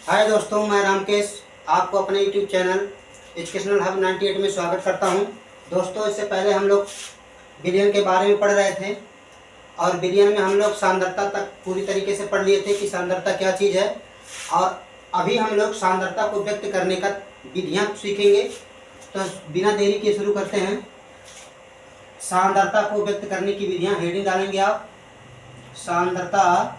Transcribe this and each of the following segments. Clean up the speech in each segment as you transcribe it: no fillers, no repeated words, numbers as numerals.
हाय दोस्तों, मैं रामकेश आपको अपने यूट्यूब चैनल एजुकेशनल हब 98 में स्वागत करता हूं। दोस्तों, इससे पहले हम लोग विलयन के बारे में पढ़ रहे थे और विलयन में हम लोग सांद्रता तक पूरी तरीके से पढ़ लिए थे कि सांद्रता क्या चीज़ है। और अभी हम लोग सांद्रता को व्यक्त करने का विधियाँ सीखेंगे। तो बिना देरी के शुरू करते हैं। सांद्रता को व्यक्त करने की विधियाँ हेडिंग डालेंगे आप, सांद्रता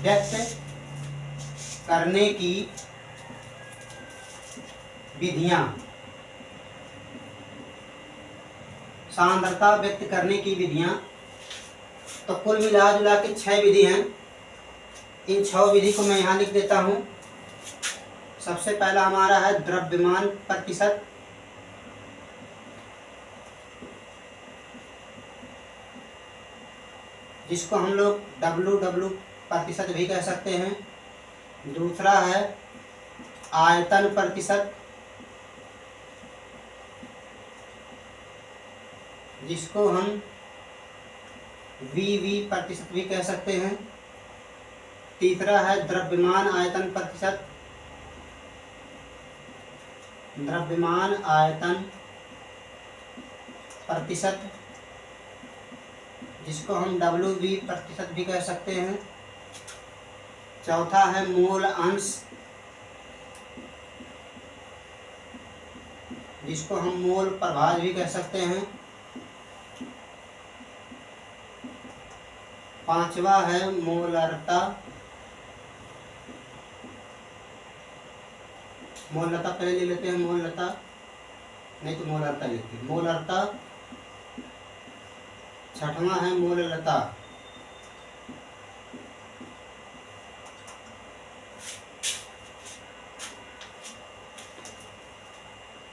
व्यक्त करने की विधियां। सांद्रता व्यक्त करने की विधियां तो कुल मिला जुला के 6 विधि हैं। इन 6 विधि को मैं यहाँ लिख देता हूँ। सबसे पहला हमारा है द्रव्यमान प्रतिशत, जिसको हम लोग WW प्रतिशत भी कह सकते हैं। दूसरा है आयतन प्रतिशत, जिसको हम VV प्रतिशत भी कह सकते हैं। तीसरा है द्रव्यमान आयतन प्रतिशत, द्रव्यमान आयतन प्रतिशत, जिसको हम WV प्रतिशत भी कह सकते हैं। चौथा है मोल अंश, जिसको हम मोल प्रभाज भी कह सकते हैं। पांचवा है मोलरता, मोलरता पहले ले लेते हैं, मोलरता नहीं तो मोलरता लिखते हैं, मोलरता। छठवां है मोललता।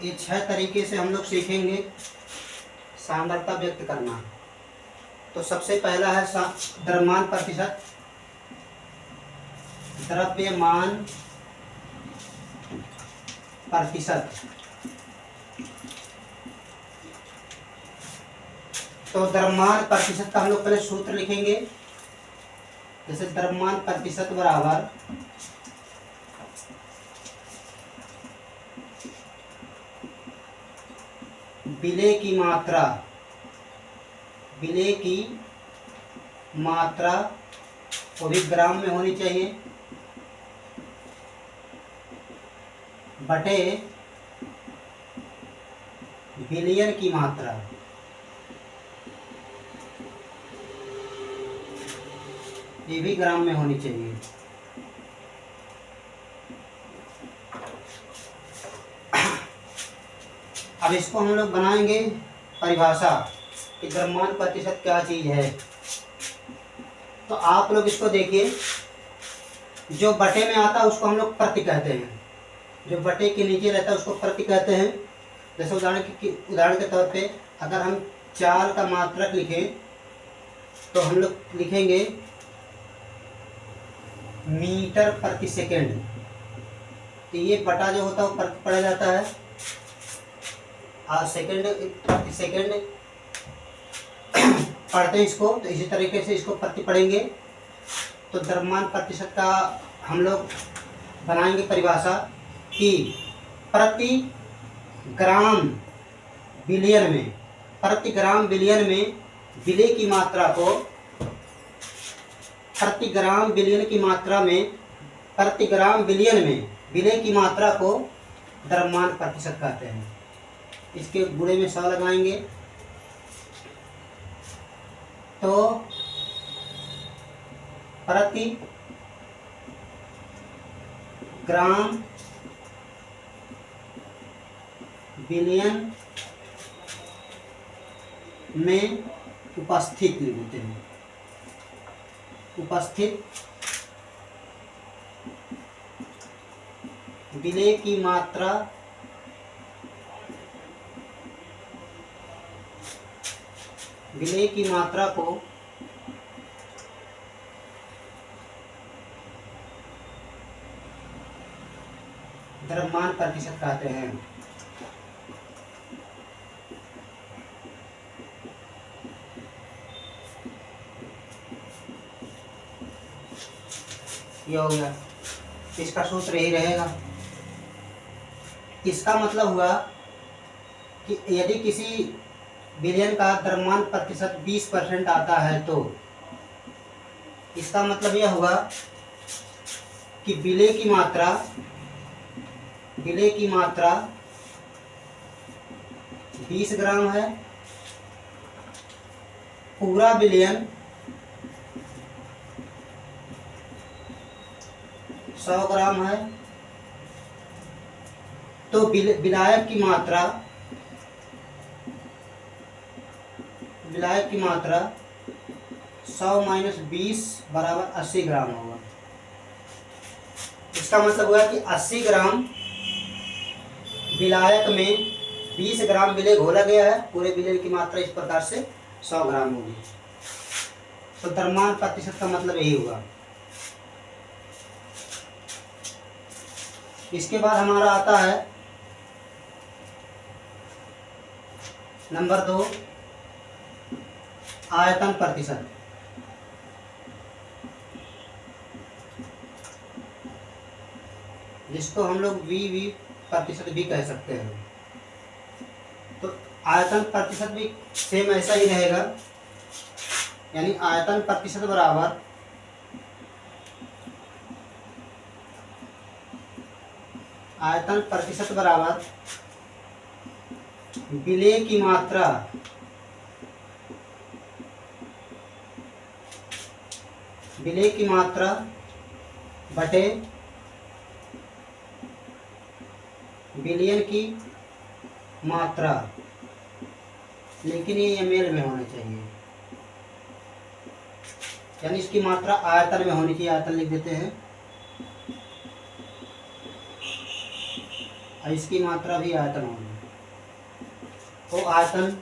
ये 6 तरीके से हम लोग सीखेंगे सांद्रता व्यक्त करना। तो सबसे पहला है द्रव्यमान प्रतिशत, द्रव्यमान प्रतिशत। तो द्रव्यमान प्रतिशत का हम लोग पहले सूत्र लिखेंगे। जैसे द्रव्यमान प्रतिशत बराबर विलेय की मात्रा, विलेय की मात्रा वो भी ग्राम में होनी चाहिए, बटे विलयन की मात्रा, ये भी ग्राम में होनी चाहिए। अब इसको हम लोग बनाएंगे परिभाषा कि द्रव्यमान प्रतिशत क्या चीज है। तो आप लोग इसको देखिए, जो बटे में आता है उसको हम लोग प्रति कहते हैं, जो बटे के नीचे रहता है उसको प्रति कहते हैं। जैसे उदाहरण के तौर पे अगर हम चाल का मात्रक लिखें तो हम लोग लिखेंगे मीटर प्रति सेकेंड। तो ये बटा जो होता है वो प्रति पढ़ा जाता है, सेकेंड प्रति सेकेंड पढ़ते हैं इसको। तो इसी तरीके से इसको प्रति पढ़ेंगे। तो द्रव्यमान प्रतिशत का हम लोग बनाएंगे परिभाषा कि प्रति ग्राम विलयन में, प्रति ग्राम विलयन में विलेय की मात्रा को, प्रति ग्राम विलयन की मात्रा में, प्रति ग्राम विलयन में विलेय की मात्रा को द्रव्यमान प्रतिशत कहते हैं। इसके गुणे में 100 लगाएंगे तो प्रति ग्राम विलयन में उपस्थित लिखते हैं, उपस्थित विलेय की मात्रा विलेय की मात्रा को द्रव्यमान प्रतिशत कहते हैं। ये हो गया, इसका सूत्र यही रहेगा। इसका मतलब हुआ कि यदि किसी विलयन का द्रव्यमान प्रतिशत 20% आता है तो इसका मतलब यह हुआ कि विलय की मात्रा 20 ग्राम है, पूरा विलयन 100 ग्राम है, तो विलायक की मात्रा 100 माइनस 20 बराबर 80 ग्राम होगा। इसका मतलब हुआ कि 80 ग्राम विलायक में 20 ग्राम विलय घोला गया है, पूरे विलय की मात्रा इस प्रकार से 100 ग्राम होगी। तो द्रव्यमान प्रतिशत का मतलब यही हुआ। इसके बाद हमारा आता है नंबर 2, आयतन प्रतिशत। जिसको हम लोग वी प्रतिशत भी कह सकते हैं। तो आयतन प्रतिशत भी सेम ऐसा ही रहेगा, यानी आयतन प्रतिशत बराबर विलय की मात्रा बटे विलयन की मात्रा, लेकिन ये ml में होना चाहिए, यानी इसकी मात्रा आयतन में होनी चाहिए। आयतन लिख देते हैं, और इसकी मात्रा भी आयतन होगी। तो आयतन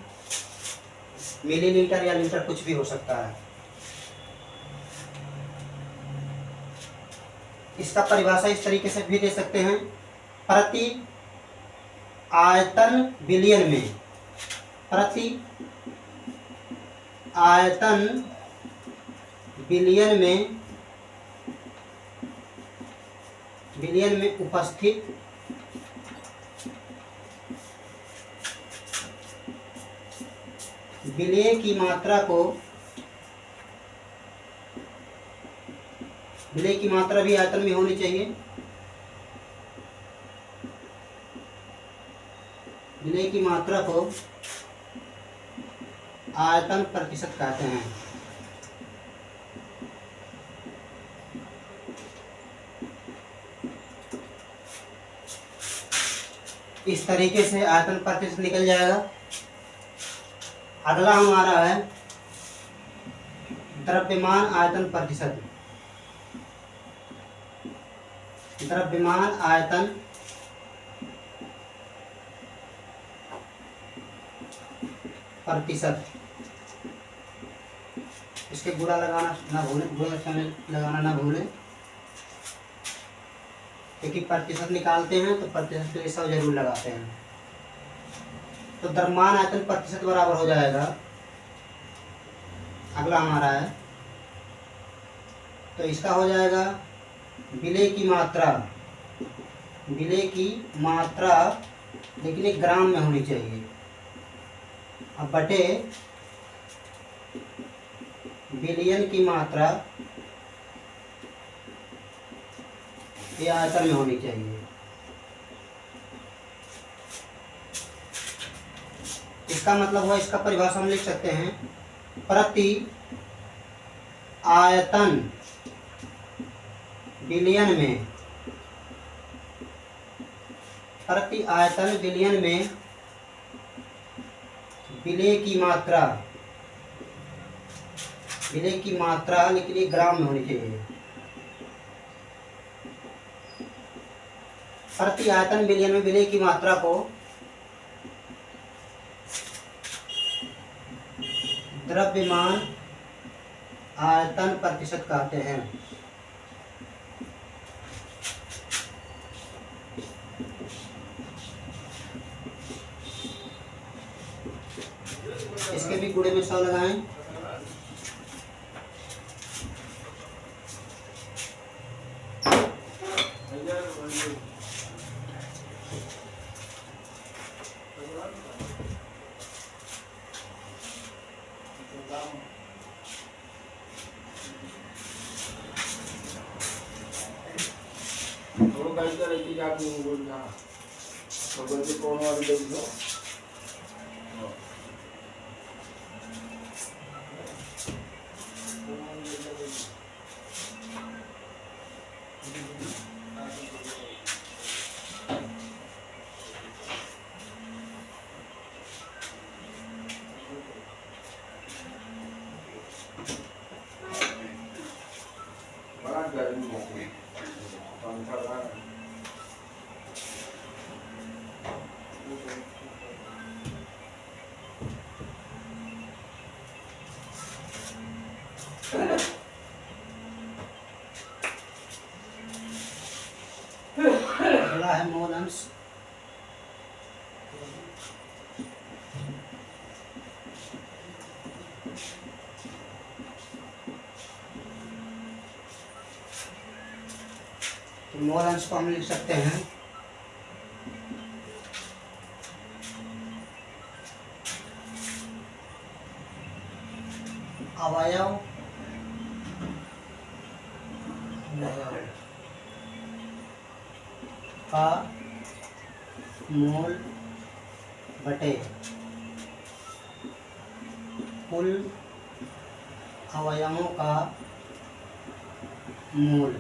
मिलीलीटर या लीटर कुछ भी हो सकता है। इसका परिभाषा इस तरीके से भी दे सकते हैं, प्रति आयतन विलयन में उपस्थित विलय की मात्रा भी आयतन में होनी चाहिए। विलय की मात्रा को आयतन प्रतिशत कहते हैं। इस तरीके से आयतन प्रतिशत निकल जाएगा। अगला हमारा है द्रव्यमान आयतन प्रतिशत। द्रव्यमान आयतन प्रतिशत, इसके गुणा लगाना ना भूलें, क्योंकि प्रतिशत निकालते हैं तो प्रतिशत के लिए 100 जरूर लगाते हैं। तो द्रव्यमान आयतन प्रतिशत बराबर हो जाएगा, अगला हमारा है, तो इसका हो जाएगा विलय की मात्रा लेकिन एक ग्राम में होनी चाहिए, अब बटे विलयन की मात्रा ये आयतन में होनी चाहिए। इसका मतलब हुआ, इसका परिभाषा हम लिख सकते हैं, प्रति आयतन विलयन में विलय की मात्रा लेकिन ये ग्राम में होनी चाहिए। प्रति आयतन विलयन में विलय की मात्रा को द्रव्यमान आयतन प्रतिशत कहते हैं। इसके भी गुणे में 100 लगाएं। थोड़ा गाइड कर रही थी जाके वो बोल रहा तो बोलते कौन वाली देख लो बड़ा गर्मी होती है पंखा लगा अगला है मोल अंश। तो मोल अंश को हम लिख सकते हैं अवयव का मोल बटे कुल अवयवों का मोल।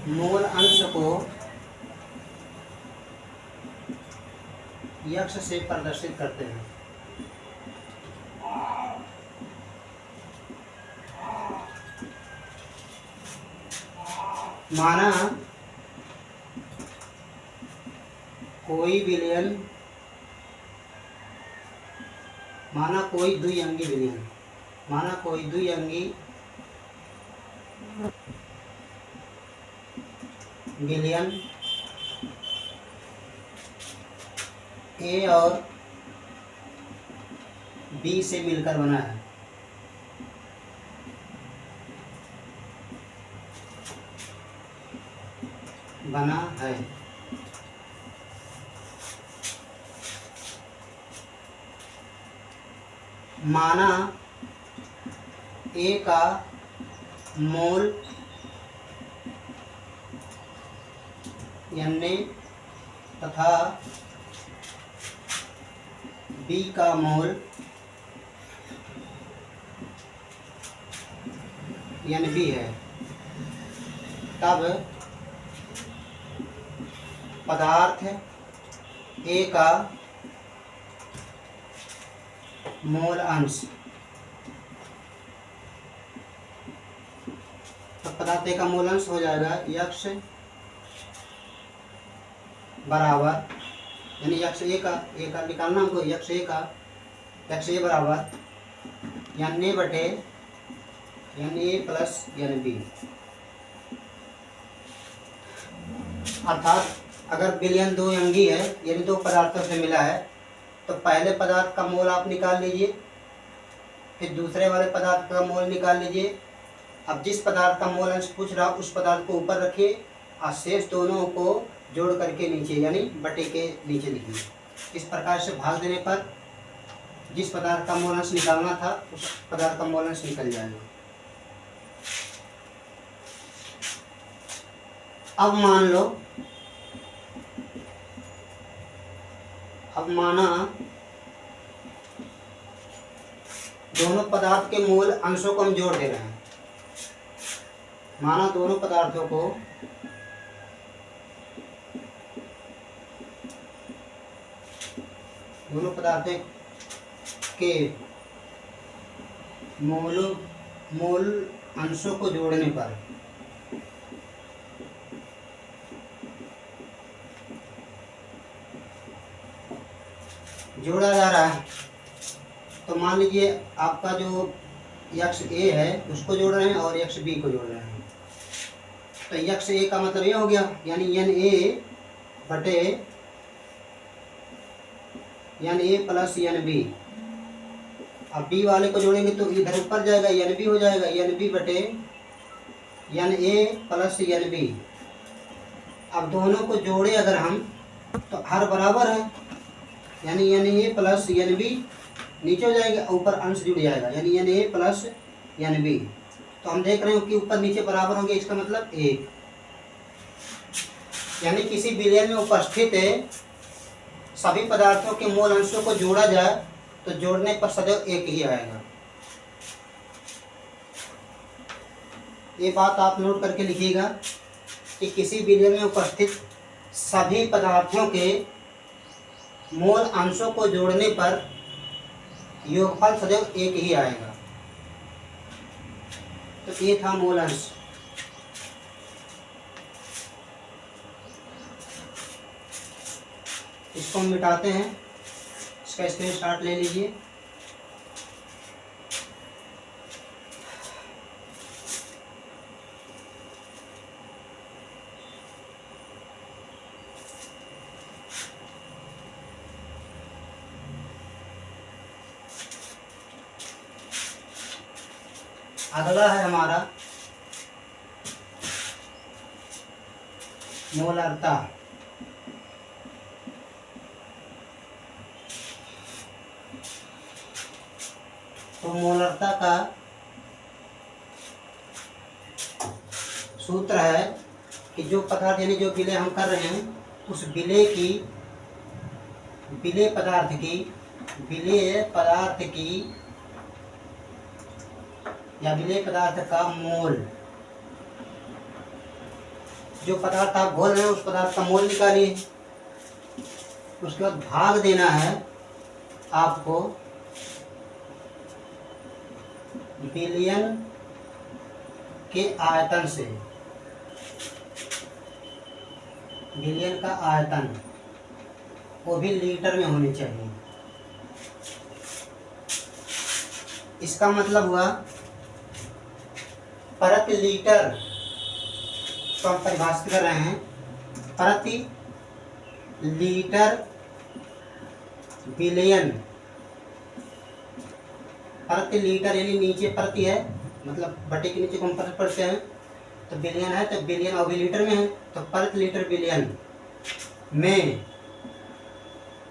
मोल अंश को यक्ष से प्रदर्शित करते हैं। माना कोई विलयन, माना कोई द्विअंगी विलयन, माना कोई द्विअंगी विलयन ए और बी से मिलकर बना है। बना है। माना ए का मोल यानी तथा बी का मोल यानी बी है, तब पदार्थ ए का मोल अंश, तो पदार्थ ए का मोल अंश हो जाएगा यक्ष बराबर, यानी यक्ष ए का निकालना हमको, यक्ष ए बराबर यानी ए बटे यानी ए प्लस यानी बी। अर्थात अगर विलयन दो अंगी है यानी दो पदार्थों से मिला है तो पहले पदार्थ का मोल आप निकाल लीजिए, फिर दूसरे वाले पदार्थ का मोल निकाल लीजिए। अब जिस पदार्थ का मोल अंश पूछ रहा उस पदार्थ को ऊपर रखिए और शेष दोनों को जोड़ करके नीचे यानी बटे के नीचे लिखिए। इस प्रकार से भाग देने पर जिस पदार्थ का मोल अंश निकालना था उस पदार्थ का मोल अंश निकल जाएगा। अब मान लो, अब माना दोनों पदार्थ के मूल अंशों को हम जोड़ दे रहे हैं। माना दोनों पदार्थों को के मूल अंशों को जोड़ने पर जोड़ा जा रहा है, तो मान लीजिए आपका जो यक्ष ए है उसको जोड़ रहे हैं और यक्ष बी को जोड़ रहे हैं। तो यक्ष ए का मतलब ये हो गया यानी एन ए बटे यानी ए प्लस एन बी, अब बी वाले को जोड़ेंगे तो इधर ऊपर जाएगा, एन बी हो जाएगा, एन बी बटे N A plus N B. अब दोनों को जोड़े अगर हम तो हर बराबर है, यानी N A plus N B नीचे हो जाएगा, ऊपर अंश जुड़ जाएगा, यानी N A plus N B. तो हम देख रहे हो कि ऊपर नीचे बराबर होंगे, इसका मतलब 1। यानी किसी विलयन में उपस्थित सभी पदार्थों के मोल अंशों को जोड़ा जाए तो जोड़ने पर सदैव 1 ही आएगा। ये बात आप नोट करके लिखिएगा कि किसी विलयन में उपस्थित सभी पदार्थों के मोल अंशों को जोड़ने पर योगफल सदैव 1 ही आएगा। तो ये था मोल अंश। इसको हम मिटाते हैं, इसका स्क्रीनशॉट ले लीजिए। अगला है हमारा मोलरता। तो मोलरता का सूत्र है कि जो पदार्थ यानी जो विलय हम कर रहे हैं उस विलय पदार्थ का मोल, जो पदार्थ आप घोल रहे हैं उस पदार्थ का मोल निकालिए। उसके बाद भाग देना है आपको विलयन के आयतन से। विलयन का आयतन वो भी लीटर में होनी चाहिए। इसका मतलब हुआ प्रति लीटर, तो हम परिभाषित कर रहे हैं प्रति लीटर विलयन। प्रति लीटर यानी नीचे प्रति है, मतलब बटे के नीचे को हम प्रति पढ़ते हैं, तो बिलियन है तो बिलियन और भी लीटर में है, तो प्रति लीटर बिलियन में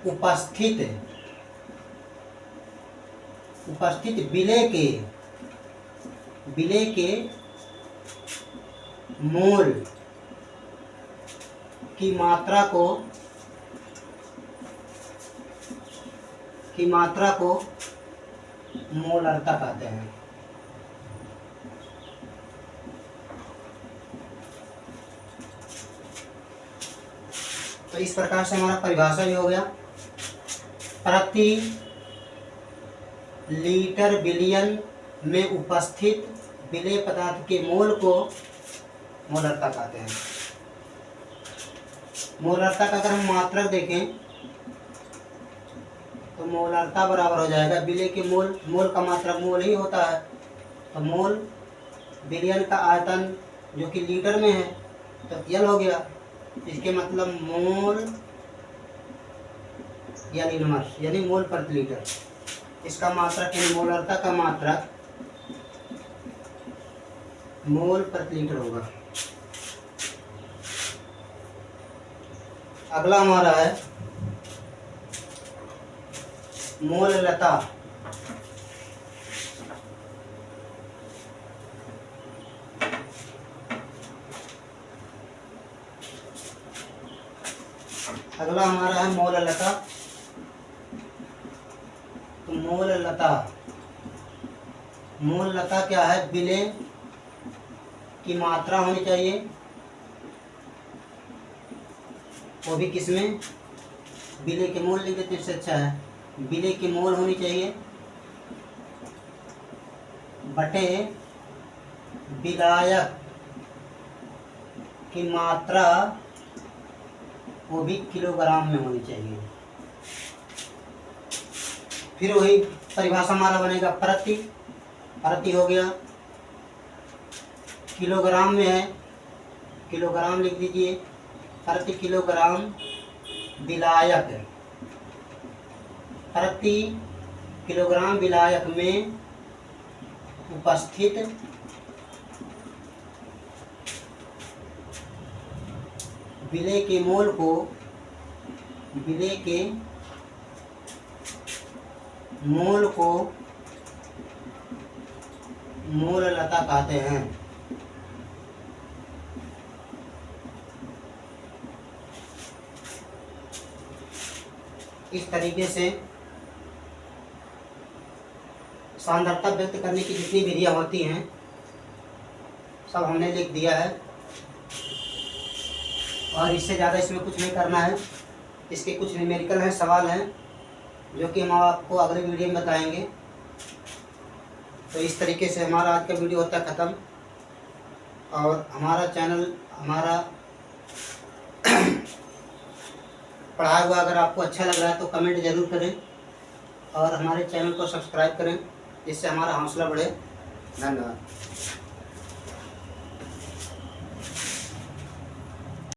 उपस्थित विलय के मोल की मात्रा को मोलरता कहते हैं। तो इस प्रकार से हमारा परिभाषा भी हो गया। प्रति लीटर बिलियन में उपस्थित विलय पदार्थ के मोल को मोलरता कहते हैं। मोलरता का अगर हम मात्रक देखें तो मोलरता बराबर हो जाएगा विलय के मोल का मात्रक मोल ही होता है, तो मोल बिलियन का आयतन जो कि लीटर में है तो यल हो गया। इसके मतलब मोल यानी नमस यानी मोल प्रति लीटर। इसका मात्रक यानी मोलरता का मात्रक मोल प्रति लीटर होगा। अगला हमारा है मोललता। अगला हमारा है मोललता। तो मोललता क्या है? विलय की मात्रा होनी चाहिए, वो भी किसमें? विलय के मोल लिख देते इससे अच्छा है। विलय के मोल होनी चाहिए बटे विलायक की मात्रा, वो भी किलोग्राम में होनी चाहिए। फिर वही परिभाषा हमारा बनेगा प्रति हो गया, किलोग्राम में है, किलोग्राम लिख दीजिए, प्रति किलोग्राम विलायक प्रति किलोग्राम विलायक में उपस्थित विलेय के मोल को मोललता कहते हैं। इस तरीके से सांद्रता व्यक्त करने की जितनी विधियाँ होती हैं सब हमने लिख दिया है, और इससे ज़्यादा इसमें कुछ नहीं करना है। इसके कुछ न्यूमेरिकल हैं, सवाल हैं, जो कि हम आपको अगले वीडियो में बताएंगे। तो इस तरीके से हमारा आज का वीडियो होता है ख़त्म। और हमारा चैनल, हमारा पढ़ाया हुआ अगर आपको अच्छा लग रहा है तो कमेंट ज़रूर करें, और हमारे चैनल को सब्सक्राइब करें, जिससे हमारा हौसला बढ़े। धन्यवाद।